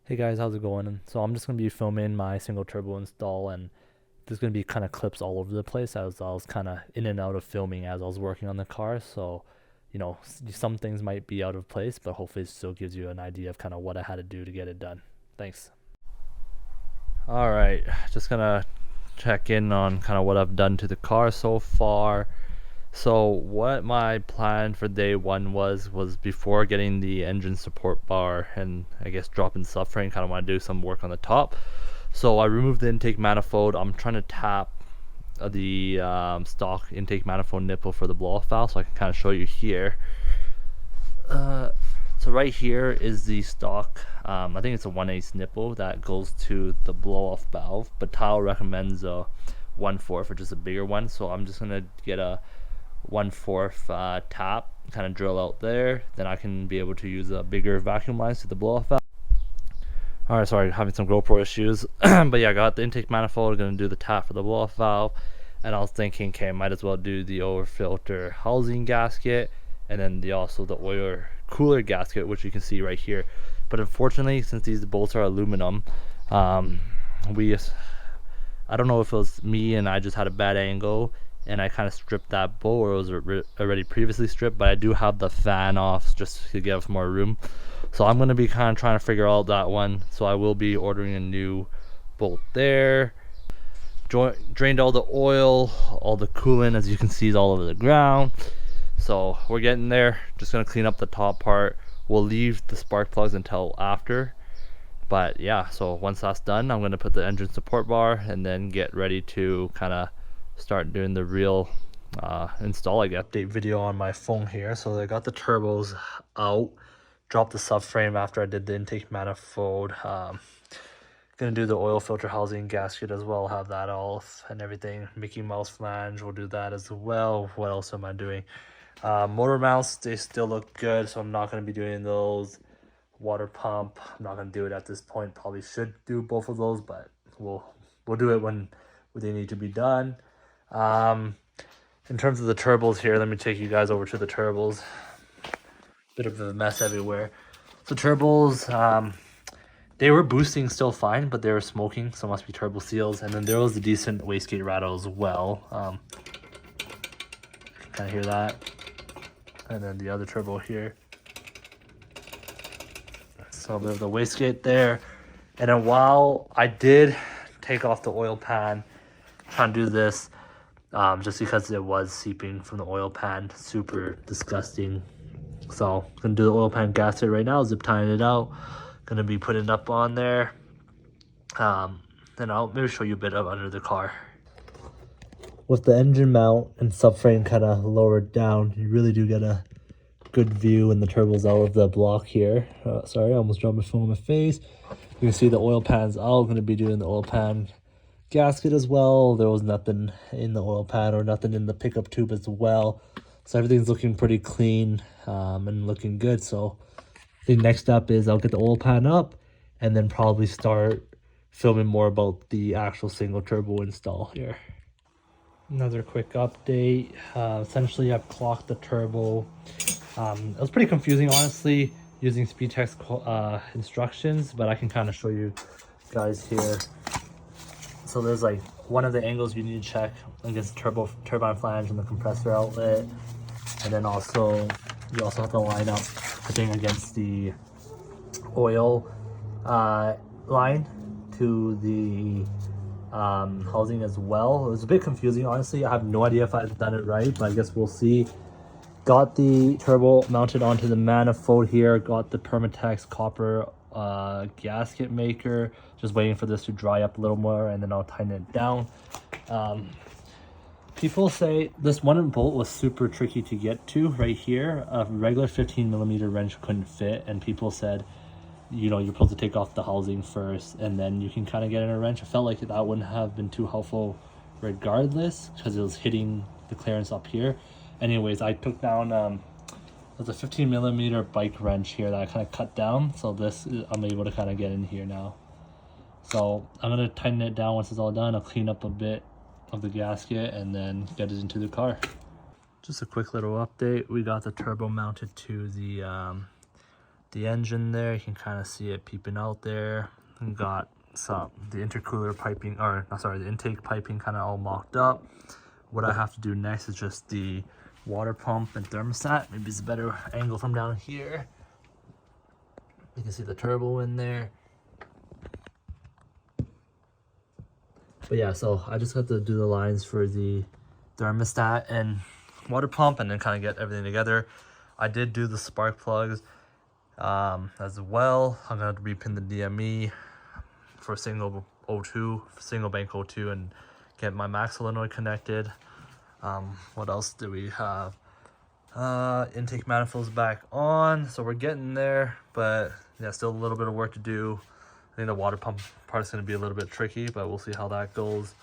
Hey guys, how's it going? And so I'm just gonna be filming my single turbo install, and there's gonna be kind of clips all over the place as I was kind of in and out of filming as I was working on the car. So, some things might be out of place, but hopefully it still gives you an idea of kind of what I had to do to get it done. Thanks. All right, just gonna check in on kind of what I've done to the car so far. So what my plan for day one was before getting the engine support bar and I guess dropping the subframe, kind of want to do some work on the top. So I removed the intake manifold. I'm trying to tap the stock intake manifold nipple for the blow-off valve, so I can kind of show you here. So right here is the stock, I think it's a 1/8 nipple that goes to the blow-off valve, but Tile recommends a 1/4, which is a bigger one. So I'm just gonna get a 1/4 tap, kind of drill out there. Then I can be able to use a bigger vacuum lines to the blow-off valve. Alright, sorry, having some GoPro issues. But yeah, I got the intake manifold, gonna do the tap for the blow-off valve. And I was thinking, okay, might as well do the over filter housing gasket, and then also the oil cooler gasket, which you can see right here. But unfortunately, since these bolts are aluminum, I don't know if it was me and I just had a bad angle and I kind of stripped that bolt, or it was already previously stripped, but I do have the fan off just to give more room. So I'm going to be kind of trying to figure out that one. So I will be ordering a new bolt there. Drained all the oil, all the coolant, as you can see, is all over the ground. So we're getting there. Just going to clean up the top part. We'll leave the spark plugs until after. But yeah, so once that's done, I'm going to put the engine support bar and then get ready to kind of start doing the real install, I guess. Update video on my phone here. So I got the turbos out, dropped the subframe after I did the intake manifold. Gonna do the oil filter housing gasket as well, have that off and everything. Mickey Mouse flange, we'll do that as well. What else am I doing? Motor mounts, they still look good, so I'm not going to be doing those. Water pump, I'm not going to do it at this point. Probably should do both of those, but we'll do it when they need to be done. In terms of the turbos here, let me take you guys over to the turbos. Bit of a mess everywhere. So turbos, they were boosting still fine, but they were smoking, so must be turbo seals. And then there was a decent wastegate rattle as well. Kind of hear that. And then the other turbo here. So a bit of the wastegate there. And then while I did take off the oil pan, trying to do this, just because it was seeping from the oil pan, super disgusting. So I'm gonna do the oil pan gasket right now, zip tying it out. Gonna be putting it up on there. Then I'll maybe show you a bit of under the car. With the engine mount and subframe kind of lowered down, you really do get a good view when the turbo's out of the block here. Sorry, I almost dropped my phone on my face. You can see the oil pan's out. I'm gonna be doing the oil pan gasket as well. There was nothing in the oil pan or nothing in the pickup tube as well. So everything's looking pretty clean and looking good. So the next step is I'll get the oil pan up and then probably start filming more about the actual single turbo install here. Another quick update. Essentially, I've clocked the turbo. It was pretty confusing, honestly, using Speedtech's instructions, but I can kind of show you guys here. So there's like one of the angles you need to check against the turbine flange and the compressor outlet, and then also you also have to line up the thing against the oil line to the housing as well. It was a bit confusing, honestly. I have no idea if I've done it right, but I guess we'll see. Got the turbo mounted onto the manifold here. Got the Permatex copper gasket maker. Just waiting for this to dry up a little more, and then I'll tighten it down. People say this one bolt was super tricky to get to right here. A regular 15mm wrench couldn't fit, and people said, you know, you're supposed to take off the housing first and then you can kind of get in a wrench. I felt like that wouldn't have been too helpful regardless, because it was hitting the clearance up here. Anyways, I took down there's a 15mm bike wrench here that I kind of cut down, so this I'm able to kind of get in here now. So I'm gonna tighten it down. Once it's all done, I'll clean up a bit of the gasket and then get it into the car. Just a quick little update. We got the turbo mounted to the the engine there. You can kind of see it peeping out there. And got the intercooler piping, or not, sorry, the intake piping kind of all mocked up. What I have to do next is just the water pump and thermostat. Maybe it's a better angle from down here. You can see the turbo in there. But yeah, so I just have to do the lines for the thermostat and water pump and then kind of get everything together. I did do the spark plugs as well. I'm going to repin the DME for single O2, single bank O2, and get my max solenoid connected. What else do we have? Intake manifolds back on, so we're getting there, but yeah, still a little bit of work to do. I think the water pump part is going to be a little bit tricky, but we'll see how that goes.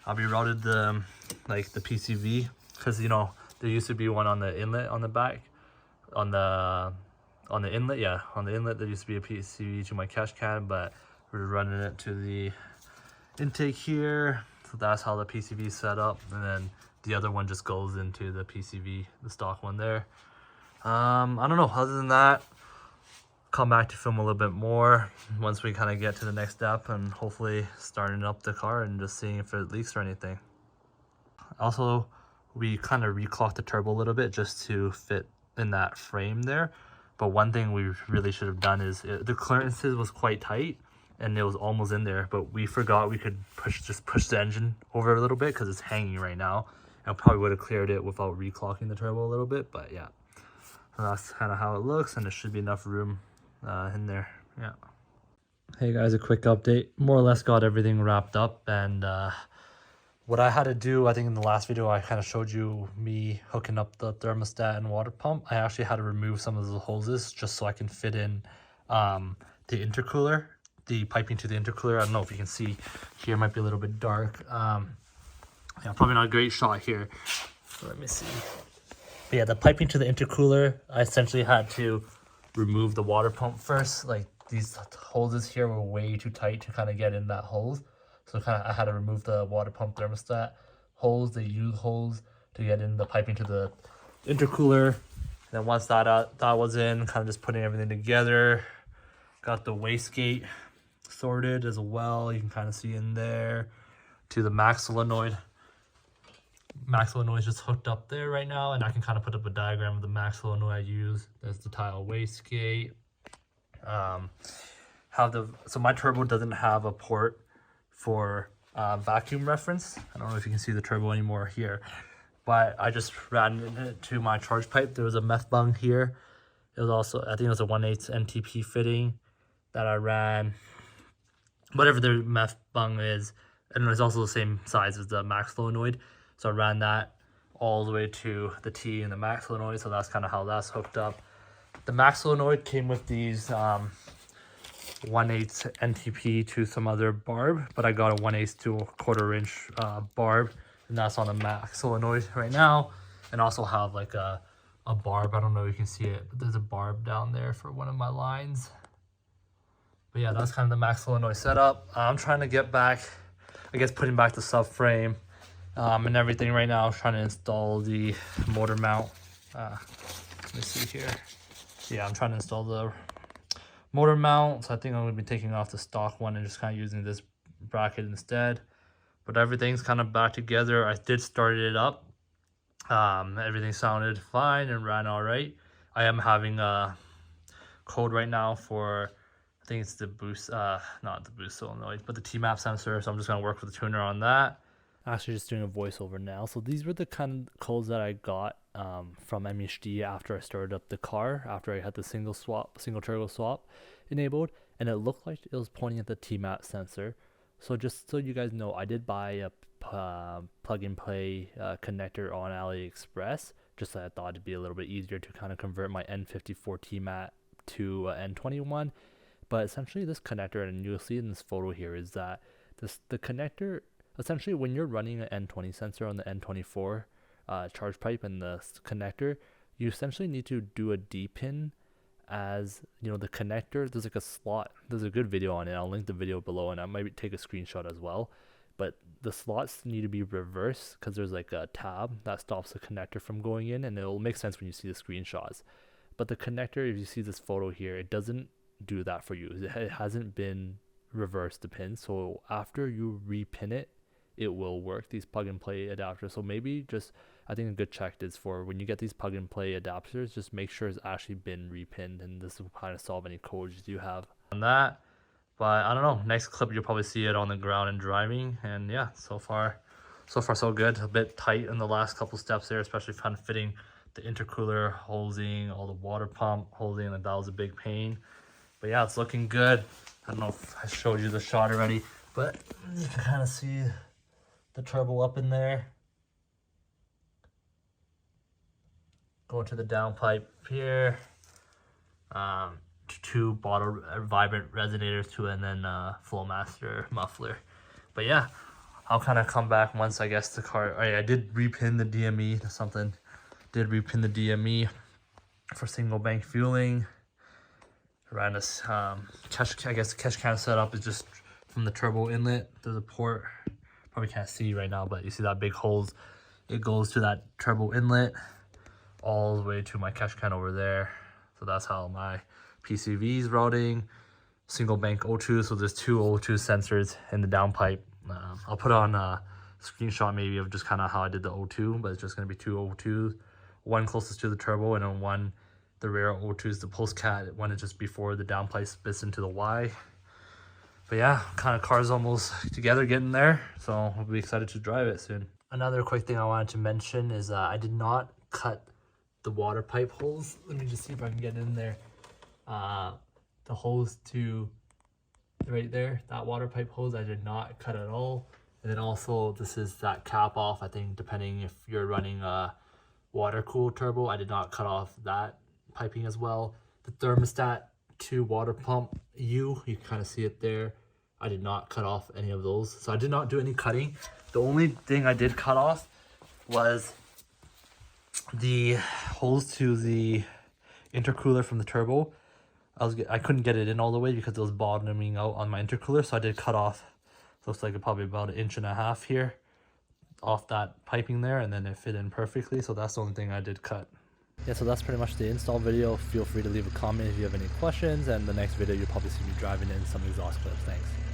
I'll rerouted the PCV, because you know there used to be one on the inlet on the back, on the inlet, yeah, on the inlet there used to be a PCV to my cash can, but we're running it to the intake here. So that's how the PCV is set up, and then the other one just goes into the PCV, the stock one there. I don't know, other than that, come back to film a little bit more once we kind of get to the next step, and hopefully starting up the car and just seeing if it leaks or anything. Also, we kind of reclocked the turbo a little bit just to fit in that frame there, but one thing we really should have done is the clearances was quite tight and it was almost in there, but we forgot we could just push the engine over a little bit because it's hanging right now, and probably would have cleared it without reclocking the turbo a little bit. But yeah, so that's kind of how it looks, and there should be enough room in there. Yeah. Hey guys, a quick update. More or less got everything wrapped up, and what I had to do, I think in the last video I kind of showed you me hooking up the thermostat and water pump. I actually had to remove some of the hoses just so I can fit in the intercooler, the piping to the intercooler. I don't know if you can see here, might be a little bit dark. Yeah, probably not a great shot here. So let me see. But yeah, the piping to the intercooler, I essentially had to remove the water pump first. Like these hoses here were way too tight to kind of get in that hose. So I had to remove the water pump thermostat hose, the U hose, to get in the piping to the intercooler. And then once that was in, kind of just putting everything together. Got the wastegate sorted as well. You can kind of see in there to the max solenoid. Max solenoid is just hooked up there right now, and I can kind of put up a diagram of the max solenoid I use. There's the tile wastegate. So my turbo doesn't have a port for vacuum reference. I don't know if you can see the turbo anymore here, but I just ran it to my charge pipe. There was a meth bung here. It was also, I think it was a 1/8 NTP fitting that I ran, whatever the meth bung is, and it's also the same size as the max solenoid. So I ran that all the way to the T and the max solenoid, so that's kind of how that's hooked up. The max solenoid came with these 1/8 NTP to some other barb, but I got a 1/8 to 1/4 inch barb, and that's on the max solenoid right now. And also have like a barb, I don't know if you can see it, but there's a barb down there for one of my lines. But yeah, that's kind of the max solenoid setup. I'm trying to get back, I guess, putting back the subframe and everything right now. I'm trying to install the motor mount. Let me see here. Yeah, I'm trying to install the motor mount, so I think I'm going to be taking off the stock one and just kind of using this bracket instead. But everything's kind of back together. I did start it up. Everything sounded fine and ran all right. I am having a code right now for, I think it's the boost, not the boost solenoid, but the TMAP sensor. So I'm just going to work with the tuner on that. Actually just doing a voiceover now. So these were the kind of codes that I got from MEHD after I started up the car, after I had the single turbo swap enabled, and it looked like it was pointing at the TMAP sensor. So just so you guys know, I did buy a plug and play connector on AliExpress, just so I thought it'd be a little bit easier to kind of convert my N54 TMAP to N21. But essentially this connector, and you'll see in this photo here, is that the connector, essentially when you're running an N20 sensor on the N24 charge pipe and the connector, you essentially need to do a D-pin, as you know, the connector, there's like a slot, there's a good video on it, I'll link the video below, and I might take a screenshot as well, but the slots need to be reversed because there's like a tab that stops the connector from going in, and it'll make sense when you see the screenshots. But the connector, if you see this photo here, it doesn't do that for you. It hasn't been reversed the pin. So after you repin it, it will work, these plug and play adapters. So maybe just, I think a good check is for when you get these plug and play adapters, just make sure it's actually been repinned, and this will kind of solve any codes you have on that. But I don't know, next clip you'll probably see it on the ground and driving. And yeah, so far so good. A bit tight in the last couple steps there, especially kind of fitting the intercooler hosing, all the water pump hosing, and that was a big pain. But yeah, it's looking good. I don't know if I showed you the shot already, but you can kind of see the turbo up in there. Going to the downpipe here. 2 bottle vibrant resonators, and then Flowmaster muffler. But yeah, I'll kind of come back once I guess the car. I did repin the DME to something. Did repin the DME for single bank fueling. Around this catch, I guess the catch can setup is just from the turbo inlet. There's a port. Probably can't see right now, but you see that big holes. It goes to that turbo inlet all the way to my catch can over there. So that's how my PCV is routing. Single bank O2, so there's 2 O2 sensors in the downpipe. I'll put on a screenshot maybe of just kind of how I did the O2, but it's just going to be 2 O2s, one closest to the turbo, and then one, the rear O2 is the Pulsar, one is just before the downpipe spits into the Y. But yeah, kind of car's almost together, getting there, so I'll be excited to drive it soon. Another quick thing I wanted to mention is I did not cut the water pipe holes. Let me just see if I can get in there. The hose to right there, that water pipe hose, I did not cut at all. And then also this is that cap off, I think depending if you're running a water cooled turbo, I did not cut off that piping as well. The thermostat to water pump you can kind of see it there. I did not cut off any of those, so I did not do any cutting. The only thing I did cut off was the hose to the intercooler from the turbo. I couldn't get it in all the way because it was bottoming out on my intercooler, so I did cut off. Looks like probably about 1.5 inches here off that piping there, and then it fit in perfectly. So that's the only thing I did cut. Yeah, so that's pretty much the install video. Feel free to leave a comment if you have any questions, and the next video you'll probably see me driving in some exhaust clips. Thanks.